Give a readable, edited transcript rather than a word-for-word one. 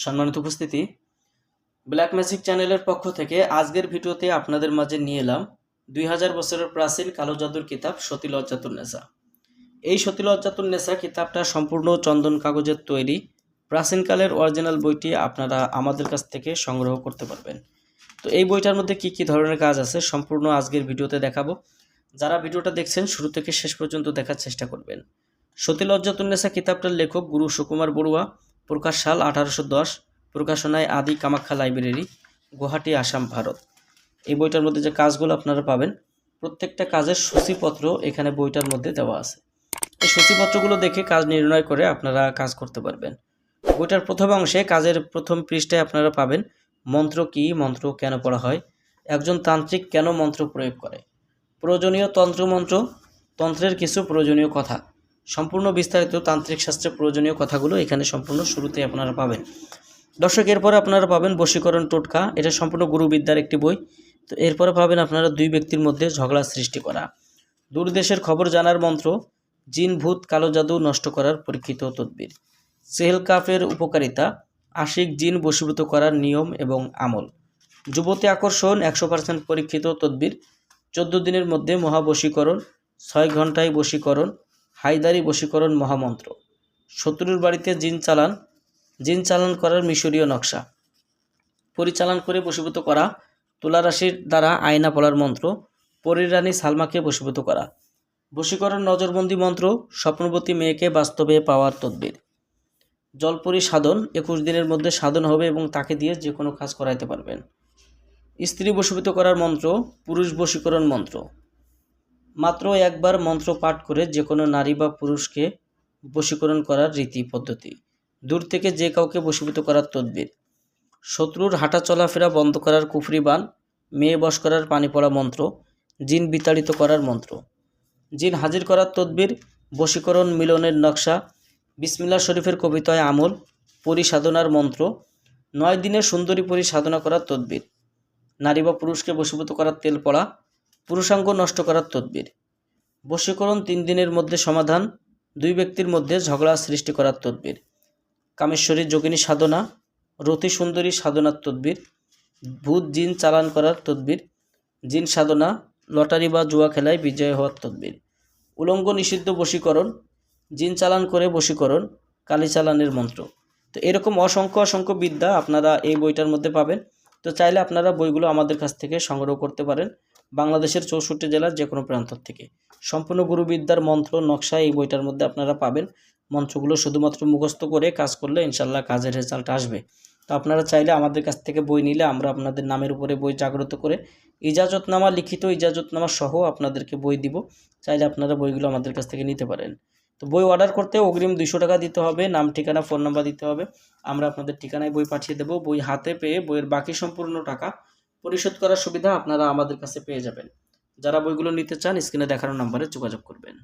সম্মানিত উপস্থিতি, black magic চ্যানেলের পক্ষ থেকে আজকের ভিডিওতে আপনাদের মাঝে নিয়ে এলাম 2000 বছরের প্রাচীন কালো জাদুর কিতাব সতীলজ্জাতুন্নেসা। এই সতীলজ্জাতুন্নেসা কিতাবটা সম্পূর্ণ চন্দন কাগজের তৈরি প্রাচীনকালের অরিজিনাল বইটি আপনারা আমাদের কাছ থেকে সংগ্রহ করতে পারবেন। তো এই বইটার মধ্যে কি ধরনের কাজ আছে সম্পূর্ণ আজকের ভিডিওতে দেখাবো। যারা ভিডিওটা দেখছেন শুরু থেকে শেষ পর্যন্ত দেখার চেষ্টা করবেন। সতীলজ্জাতুন্নেসা কিতাবটার লেখক গুরু সুকুমার বড়ুয়া, প্রকাশ সাল 1810, প্রকাশনায় আদি কামাখ্যা লাইব্রেরি, গুয়াহাটি, আসাম, ভারত। এই বইটার মধ্যে যে কাজগুলো আপনারা পাবেন প্রত্যেকটা কাজের সূচিপত্র এখানে বইটার মধ্যে দেওয়া আছে। এই সূচিপত্রগুলো দেখে কাজ নির্ণয় করে আপনারা কাজ করতে পারবেন। বইটার প্রথম অংশে কাজের প্রথম পৃষ্ঠায় আপনারা পাবেন মন্ত্র কি, মন্ত্র কেন পড়া হয়, একজন তান্ত্রিক কেন মন্ত্র প্রয়োগ করে, প্রয়োজনীয় তন্ত্রমন্ত্র, তন্ত্রের কিছু প্রয়োজনীয় কথা, সম্পূর্ণ বিস্তারিত তান্ত্রিক শাস্ত্রের প্রয়োজনীয় কথাগুলো এখানে সম্পূর্ণ শুরুতে আপনারা পাবেন। দর্শক, এরপরে আপনারা পাবেন বশীকরণ টোটকা। এটা সম্পূর্ণ গুরুবিদ্যার একটি বই। তো এরপরে পাবেন আপনারা দুই ব্যক্তির মধ্যে ঝগড়া সৃষ্টি করা, দূরদেশের খবর জানার মন্ত্র, জিন ভূত কালো জাদু নষ্ট করার পরীক্ষিত তদবির, সেহেল কাফের উপকারিতা, আশিক জিন বশীভূত করার নিয়ম এবং আমল, যুবতী আকর্ষণ 100% পরীক্ষিত তদবির, 14 দিনের মধ্যে মহাবশীকরণ, 6 ঘন্টায় বশীকরণ, হায়দারি বশীকরণ মহামন্ত্র, শত্রুর বাড়িতে জিন চালান করার মিশরীয় নকশা, পরিচালন করে বশীভূত করা, তুলা রাশির দ্বারা আয়না পড়ার মন্ত্র, পরীর রানী সালমাকে বশীভূত করা, বশীকরণ নজরবন্দি মন্ত্র, স্বপ্নবতী মেয়েকে বাস্তবে পাওয়ার তদবির, জলপরি সাধন 21 দিনের মধ্যে সাধন হবে এবং তাকে দিয়ে যে কোনো কাজ করাইতে পারবেন, স্ত্রী বশীভূত করার মন্ত্র, পুরুষ বশীকরণ মন্ত্র, মাত্র একবার মন্ত্র পাঠ করে যে কোনো নারী বা পুরুষকে বশীকরণ করার রীতি পদ্ধতি, দূর থেকে যে কাউকে বশীভূত করার তদবির, শত্রুর হাঁটা চলাফেরা বন্ধ করার কুফরি বান, মেয়ে বশ করার পানি পড়া মন্ত্র, জিন বিতাড়িত করার মন্ত্র, জিন হাজির করার তদবির, বশীকরণ মিলনের নকশা, বিসমিল্লাহ শরীফের কবিতায় আমল, পরি সাধনার মন্ত্র, 9 দিনে সুন্দরী পরি সাধনা করার তদবির, নারী বা পুরুষকে বশীভূত করার তেল পড়া, পুরুষাঙ্গ নষ্ট করার তদবির, বশীকরণ 3 দিনের মধ্যে সমাধান, দুই ব্যক্তির মধ্যে ঝগড়া সৃষ্টি করার তদবির, কামেশ্বরী যোগিনী সাধনা, রতি সুন্দরী সাধনার তদবির, ভূত জিন চালান করার তদবির, জিন সাধনা, লটারি বা জুয়া খেলায় বিজয় হওয়ার তদবির, উলঙ্গ নিষিদ্ধ বশীকরণ, জিন চালান করে বশীকরণ, কালী চালানের মন্ত্র। তো এরকম অসংখ্য বিদ্যা আপনারা এই বইটার মধ্যে পাবেন। তো চাইলে আপনারা বইগুলো আমাদের কাছ থেকে সংগ্রহ করতে পারেন বাংলাদেশের 64 জেলার যে কোনো প্রান্ত থেকে। সম্পূর্ণ গুরুবিদ্যার মন্ত্র নকশা এই বইটার মধ্যে আপনারা পাবেন। মন্ত্রগুলো শুধুমাত্র মুখস্থ করে কাজ করলে ইনশাল্লাহ কাজের রেজাল্ট আসবে। তো আপনারা চাইলে আমাদের কাছ থেকে বই নিলে আমরা আপনাদের নামের উপরে বই জাগ্রত করে ইজাজতনামা, লিখিত ইজাজতনামা সহ আপনাদেরকে বই দিব। চাইলে আপনারা বইগুলো আমাদের কাছ থেকে নিতে পারেন। তো বই অর্ডার করতে অগ্রিম 200 টাকা দিতে হবে, নাম, ঠিকানা, ফোন নাম্বার দিতে হবে। আমরা আপনাদের ঠিকানায় বই পাঠিয়ে দেব। বই হাতে পেয়ে বইয়ের বাকি সম্পূর্ণ টাকা পরিশোধ করার সুবিধা আপনারা আমাদের কাছে পেয়ে যাবেন। যারা বইগুলো নিতে চান স্ক্রিনে দেখানো নাম্বারে যোগাযোগ করবেন।